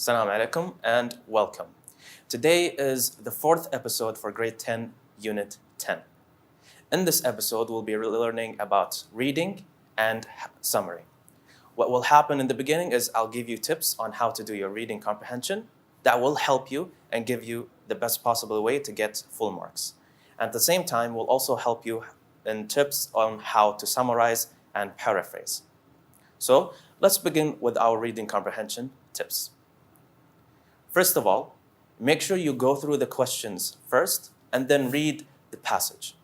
Assalamu alaikum and welcome. Today is the fourth episode for grade 10, unit 10. In this episode, we'll be learning about reading and summary. What will happen in the beginning is I'll give you tips on how to do your reading comprehension that will help you and give you the best possible way to get full marks. At the same time, we'll also help you in tips on how to summarize and paraphrase. So let's begin with our reading comprehension tips. First of all, make sure you go through the questions first and then read the passage.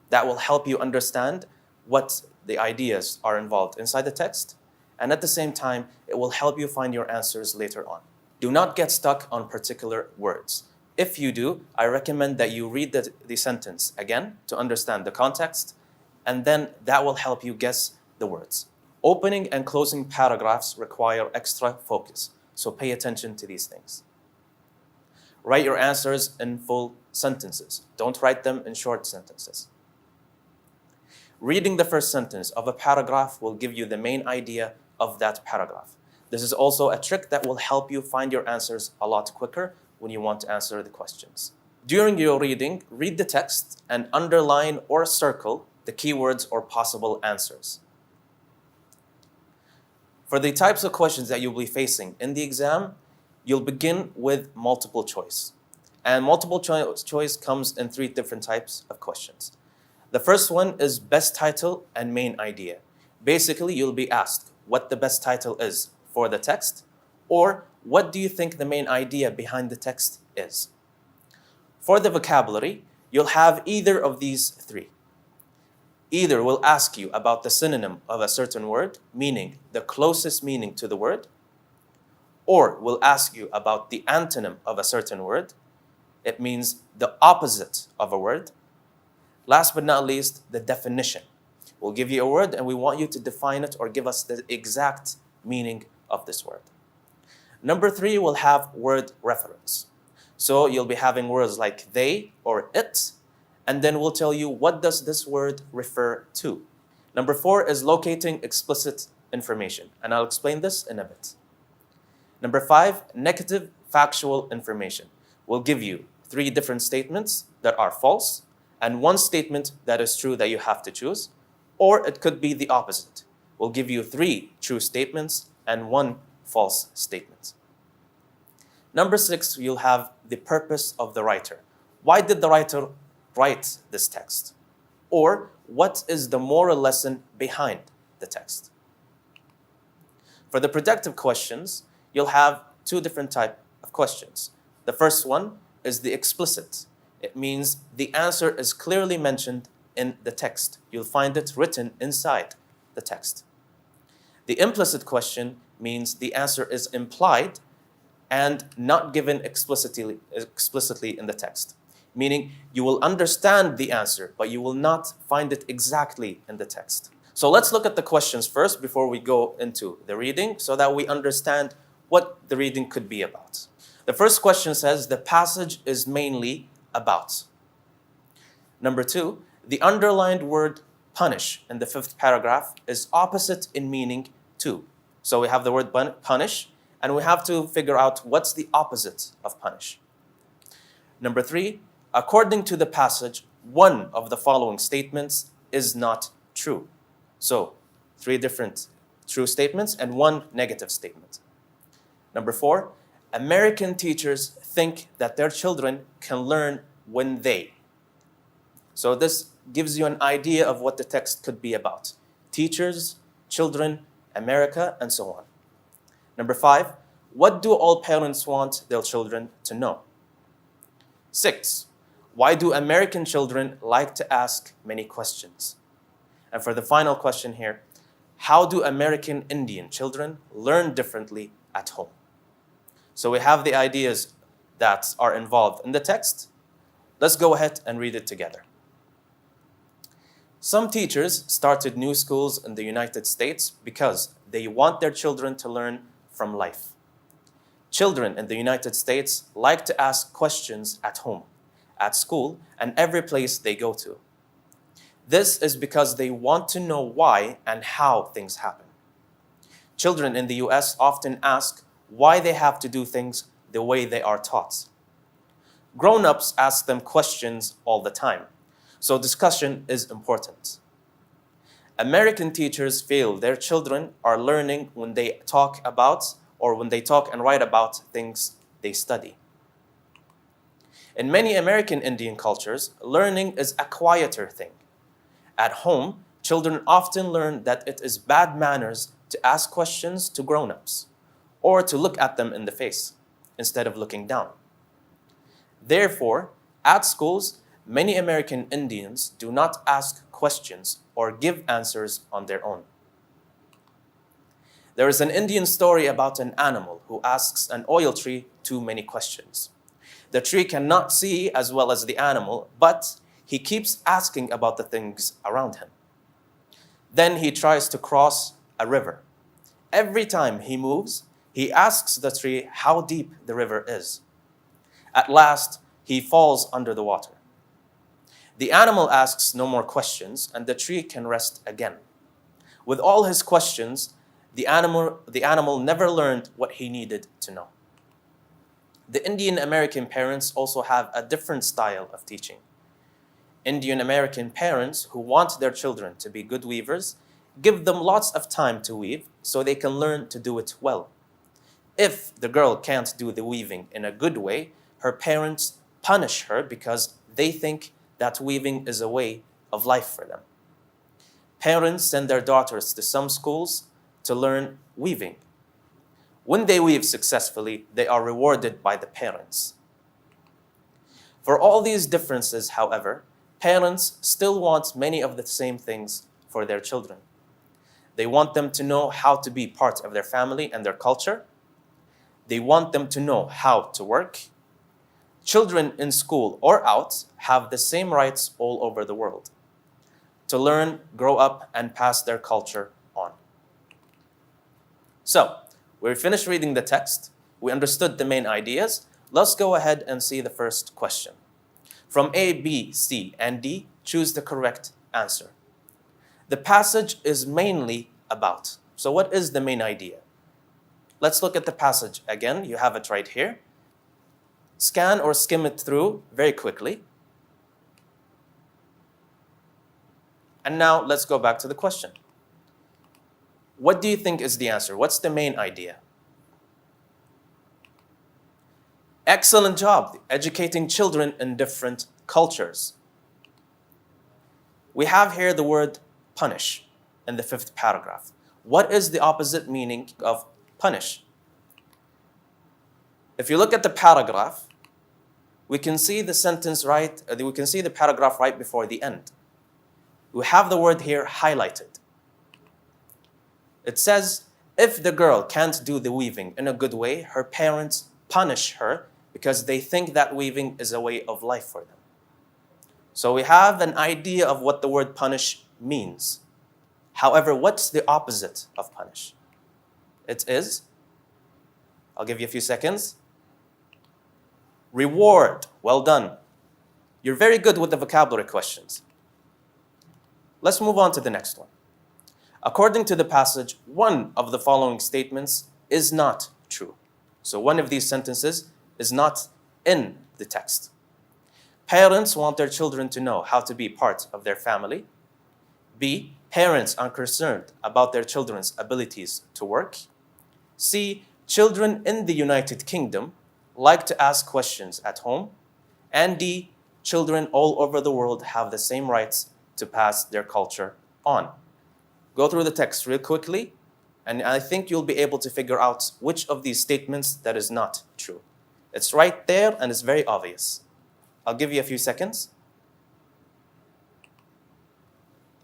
That will help you understand what the ideas are involved inside the text, and at the same time, it will help you find your answers later on. Do not get stuck on particular words. If you do, I recommend that you read the sentence again to understand the context, and then that will help you guess the words. Opening and closing paragraphs require extra focus, so pay attention to these things. Write your answers in full sentences. Don't write them in short sentences. Reading the first sentence of a paragraph will give you the main idea of that paragraph. This is also a trick that will help you find your answers a lot quicker when you want to answer the questions. During your reading, read the text and underline or circle the keywords or possible answers. For the types of questions that you'll be facing in the exam, you'll begin with multiple choice. And multiple choice comes in three different types of questions. The first one is best title and main idea. Basically, you'll be asked what the best title is for the text, or what do you think the main idea behind the text is. For the vocabulary, you'll have either of these three. Either will ask you about the synonym of a certain word, meaning the closest meaning to the word, or will ask you about the antonym of a certain word. It means the opposite of a word. Last but not least, the definition. We'll give you a word and we want you to define it or give us the exact meaning of this word. Number 3 will have word reference. So you'll be having words like they or it, and then we'll tell you what does this word refer to. Number 4 is locating explicit information, and I'll explain this in a bit. Number 5, negative factual information. We'll give you 3 different statements that are false and 1 statement that is true that you have to choose, or it could be the opposite. We'll give you 3 true statements and 1 false statement. Number 6, you'll have the purpose of the writer. Why did the writer write this text? Or what is the moral lesson behind the text? For the predictive questions, you'll have 2 different types of questions. The first one is the explicit. It means the answer is clearly mentioned in the text. You'll find it written inside the text. The implicit question means the answer is implied and not given explicitly in the text. Meaning you will understand the answer, but you will not find it exactly in the text. So let's look at the questions first before we go into the reading so that we understand what the reading could be about. The first question says, the passage is mainly about. Number 2, the underlined word punish in the 5th paragraph is opposite in meaning to. So we have the word punish, and we have to figure out what's the opposite of punish. Number 3, according to the passage, one of the following statements is not true. So 3 different true statements and 1 negative statement. Number 4, American teachers think that their children can learn when they. So this gives you an idea of what the text could be about. Teachers, children, America, and so on. Number 5, what do all parents want their children to know? 6, why do American children like to ask many questions? And for the final question here, how do American Indian children learn differently at home? So we have the ideas that are involved in the text. Let's go ahead and read it together. Some teachers started new schools in the United States because they want their children to learn from life. Children in the United States like to ask questions at home, at school, and every place they go to. This is because they want to know why and how things happen. Children in the US often ask, why they have to do things the way they are taught. Grown-ups ask them questions all the time, so discussion is important. American teachers feel their children are learning when they talk about or when they talk and write about things they study. In many American Indian cultures, learning is a quieter thing. At home, children often learn that it is bad manners to ask questions to grown-ups or to look at them in the face instead of looking down. Therefore, at schools, many American Indians do not ask questions or give answers on their own. There is an Indian story about an animal who asks an oil tree too many questions. The tree cannot see as well as the animal, but he keeps asking about the things around him. Then he tries to cross a river. Every time he moves, he asks the tree how deep the river is. At last, he falls under the water. The animal asks no more questions, and the tree can rest again. With all his questions, the animal never learned what he needed to know. The Indian American parents also have a different style of teaching. Indian American parents who want their children to be good weavers give them lots of time to weave so they can learn to do it well. If the girl can't do the weaving in a good way, her parents punish her because they think that weaving is a way of life for them. Parents send their daughters to some schools to learn weaving. When they weave successfully, they are rewarded by the parents. For all these differences, however, parents still want many of the same things for their children. They want them to know how to be part of their family and their culture. They want them to know how to work. Children in school or out have the same rights all over the world to learn, grow up, and pass their culture on. So, we finished reading the text. We understood the main ideas. Let's go ahead and see the first question. From A, B, C, and D, choose the correct answer. The passage is mainly about. So what is the main idea? Let's look at the passage again. You have it right here. Scan or skim it through very quickly. And now let's go back to the question. What do you think is the answer? What's the main idea? Excellent job, educating children in different cultures. We have here the word punish in the 5th paragraph. What is the opposite meaning of punish? If you look at the paragraph, we can see the sentence right, we can see the paragraph right before the end. We have the word here highlighted. It says, if the girl can't do the weaving in a good way, her parents punish her because they think that weaving is a way of life for them. So we have an idea of what the word punish means. However, what's the opposite of punish? It is, I'll give you a few seconds. Reward. Well done. You're very good with the vocabulary questions. Let's move on to the next one. According to the passage, one of the following statements is not true. So one of these sentences is not in the text. Parents want their children to know how to be part of their family. B, parents are concerned about their children's abilities to work. C, children in the United Kingdom like to ask questions at home. And D, children all over the world have the same rights to pass their culture on. Go through the text real quickly, and I think you'll be able to figure out which of these statements that is not true. It's right there, and it's very obvious. I'll give you a few seconds.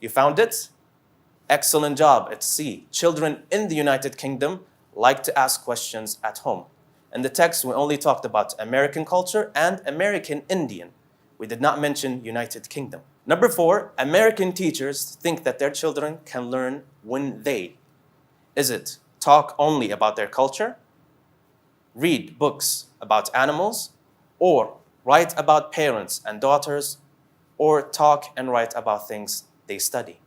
You found it? Excellent job. It's C. Children in the United Kingdom like to ask questions at home. In the text, we only talked about American culture and American Indian. We did not mention United Kingdom. Number 4, American teachers think that their children can learn when they. Is it talk only about their culture, read books about animals, or write about parents and daughters, or talk and write about things they study?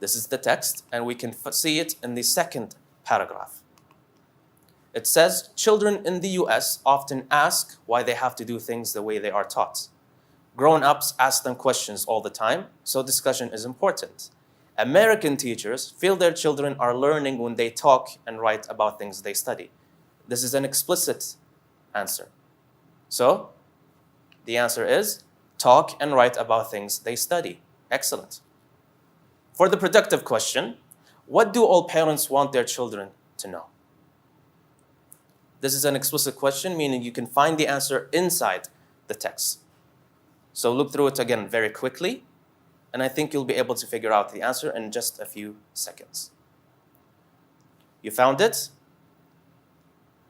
This is the text, and we can see it in the 2nd paragraph. It says, children in the US often ask why they have to do things the way they are taught. Grown-ups ask them questions all the time, so discussion is important. American teachers feel their children are learning when they talk and write about things they study. This is an explicit answer. So, the answer is talk and write about things they study. Excellent. For the productive question, what do all parents want their children to know? This is an explicit question, meaning you can find the answer inside the text. So look through it again very quickly, and I think you'll be able to figure out the answer in just a few seconds. You found it?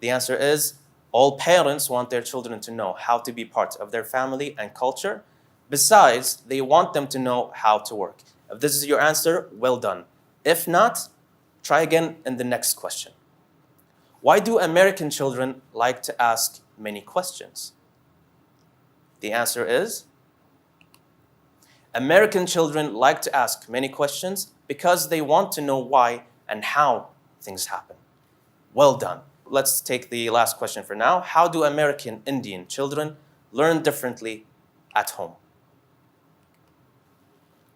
The answer is, all parents want their children to know how to be part of their family and culture. Besides, they want them to know how to work. If this is your answer, well done. If not, try again in the next question. Why do American children like to ask many questions? The answer is, American children like to ask many questions because they want to know why and how things happen. Well done. Let's take the last question for now. How do American Indian children learn differently at home?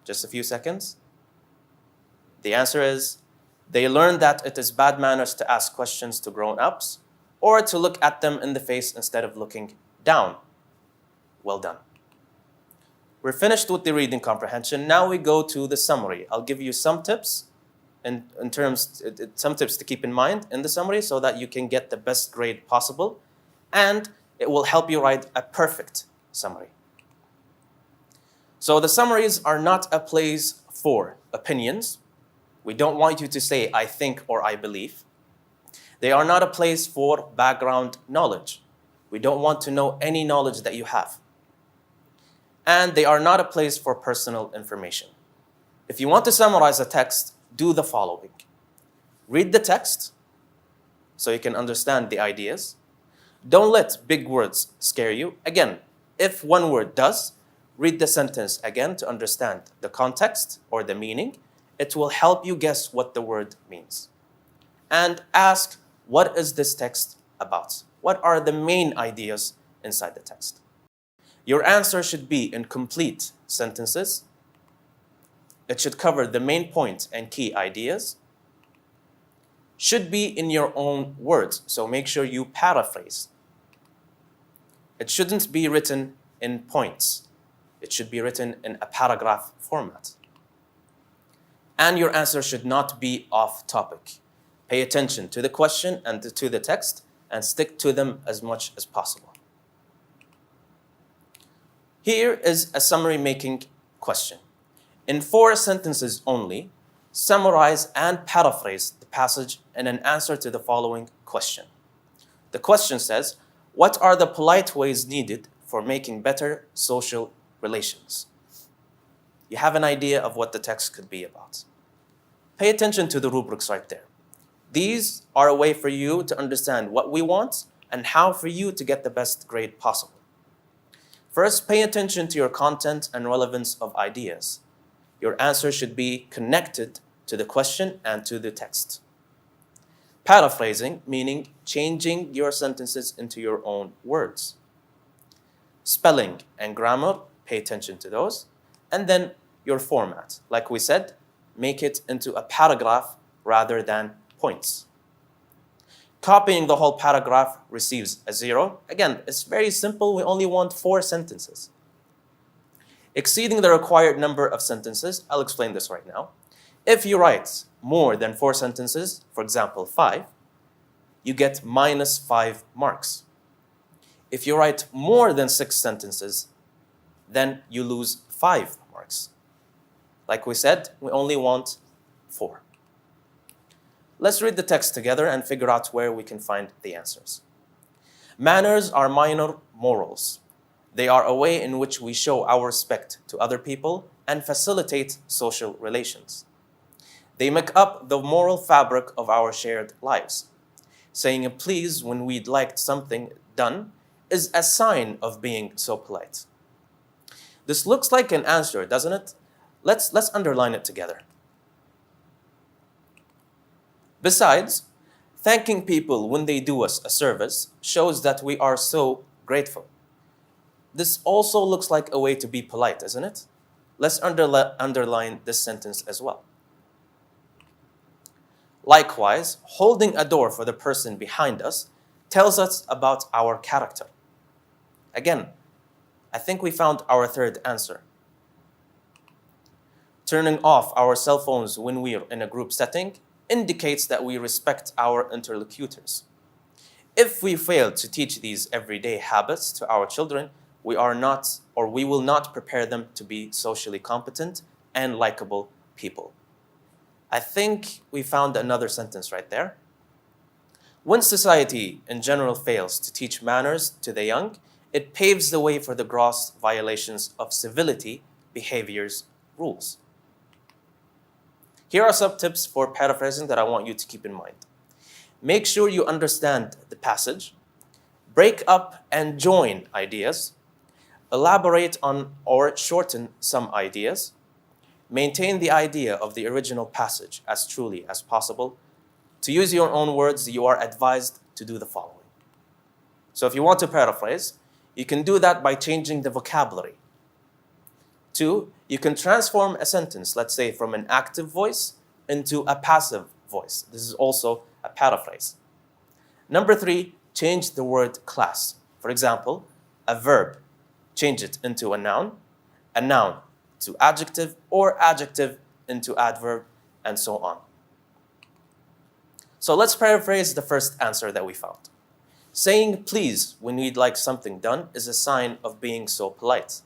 Just a few seconds. The answer is, they learn that it is bad manners to ask questions to grown-ups or to look at them in the face instead of looking down. Well done. We're finished with the reading comprehension. Now we go to the summary. I'll give you some tips some tips to keep in mind in the summary so that you can get the best grade possible, and it will help you write a perfect summary. So the summaries are not a place for opinions. We don't want you to say, I think or I believe. They are not a place for background knowledge. We don't want to know any knowledge that you have. And they are not a place for personal information. If you want to summarize a text, do the following. Read the text so you can understand the ideas. Don't let big words scare you. Again, if one word does, read the sentence again to understand the context or the meaning. It will help you guess what the word means. And ask, what is this text about? What are the main ideas inside the text? Your answer should be in complete sentences. It should cover the main point and key ideas. Should be in your own words, so make sure you paraphrase. It shouldn't be written in points. It should be written in a paragraph format. And your answer should not be off topic. Pay attention to the question and to the text and stick to them as much as possible. Here is a summary making question. In 4 sentences only, summarize and paraphrase the passage in an answer to the following question. The question says, what are the polite ways needed for making better social relations? You have an idea of what the text could be about. Pay attention to the rubrics right there. These are a way for you to understand what we want and how for you to get the best grade possible. First, pay attention to your content and relevance of ideas. Your answer should be connected to the question and to the text. Paraphrasing, meaning changing your sentences into your own words. Spelling and grammar, pay attention to those. And then your format. Like we said, make it into a paragraph rather than points. Copying the whole paragraph receives a 0. Again, it's very simple. We only want 4 sentences. Exceeding the required number of sentences, I'll explain this right now. If you write more than 4 sentences, for example, 5, you get minus 5 marks. If you write more than 6 sentences, then you lose 5 marks. Like we said, we only want 4. Let's read the text together and figure out where we can find the answers. Manners are minor morals. They are a way in which we show our respect to other people and facilitate social relations. They make up the moral fabric of our shared lives. Saying a please when we'd liked something done is a sign of being so polite. This looks like an answer, doesn't it? Let's underline it together. Besides, Thanking people when they do us a service shows that we are so grateful. This also looks like a way to be polite, isn't it? Let's underline this sentence as well. Likewise, holding a door for the person behind us tells us about our character. Again, I think we found our third answer. Turning off our cell phones when we're in a group setting indicates that we respect our interlocutors. If we fail to teach these everyday habits to our children, we will not prepare them to be socially competent and likable people. I think we found another sentence right there. When society in general fails to teach manners to the young, it paves the way for the gross violations of civility, behaviors, rules. Here are some tips for paraphrasing that I want you to keep in mind. Make sure you understand the passage. Break up and join ideas. Elaborate on or shorten some ideas. Maintain the idea of the original passage as truly as possible. To use your own words, you are advised to do the following. So if you want to paraphrase, you can do that by changing the vocabulary. 2, you can transform a sentence, let's say from an active voice into a passive voice. This is also a paraphrase. Number 3, change the word class. For example, a verb, change it into a noun to adjective, or adjective into adverb, and so on. So let's paraphrase the first answer that we found. Saying please when we'd like something done is a sign of being so polite.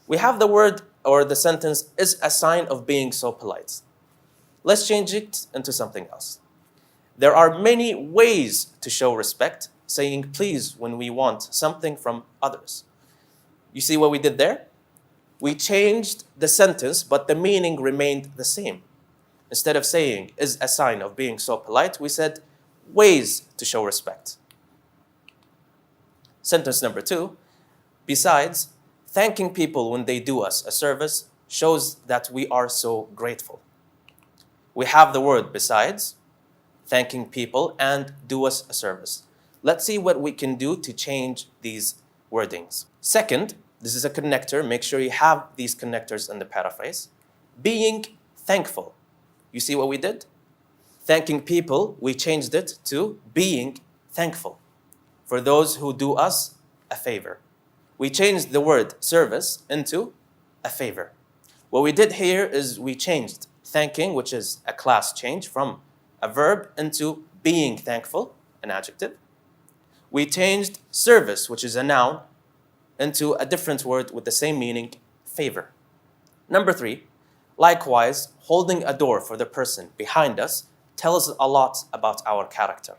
We have the word or the sentence is a sign of being so polite. Let's change it into something else. There are many ways to show respect, saying please when we want something from others. You see what we did there? We changed the sentence, but the meaning remained the same. Instead of saying is a sign of being so polite, we said ways to show respect. Sentence number 2, besides, thanking people when they do us a service shows that we are so grateful. We have the word besides, thanking people, and do us a service. Let's see what we can do to change these wordings. Second, this is a connector. Make sure you have these connectors in the paraphrase. Being thankful. You see what we did? Thanking people, we changed it to being thankful for those who do us a favor. We changed the word service into a favor. What we did here is we changed thanking, which is a class change, from a verb into being thankful, an adjective. We changed service, which is a noun, into a different word with the same meaning, favor. Number 3, likewise, holding a door for the person behind us tells a lot about our character.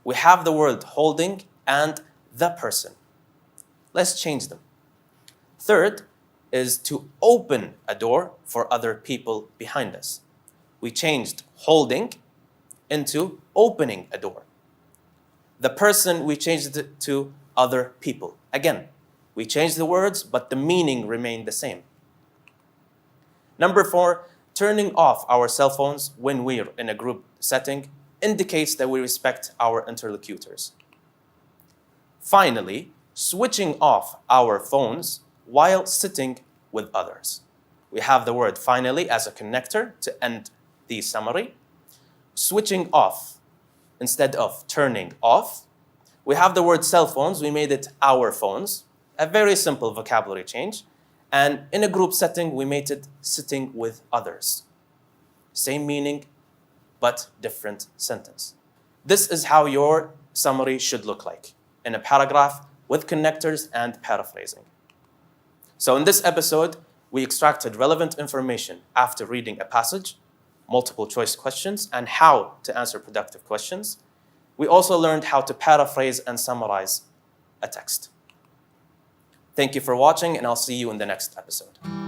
We have the word holding and the person. Let's change them. Third is to open a door for other people behind us. We changed holding into opening a door. The person, we changed it to other people. Again, we changed the words, but the meaning remained the same. Number 4, turning off our cell phones when we're in a group setting indicates that we respect our interlocutors. Finally, switching off our phones while sitting with others. We have the word finally as a connector to end the summary. Switching off instead of turning off. We have the word cell phones. We made it our phones. A very simple vocabulary change. And in a group setting, we made it sitting with others. Same meaning, but different sentence. This is how your summary should look like, in a paragraph with connectors and paraphrasing. So in this episode, we extracted relevant information after reading a passage, multiple choice questions, and how to answer productive questions. We also learned how to paraphrase and summarize a text. Thank you for watching, and I'll see you in the next episode.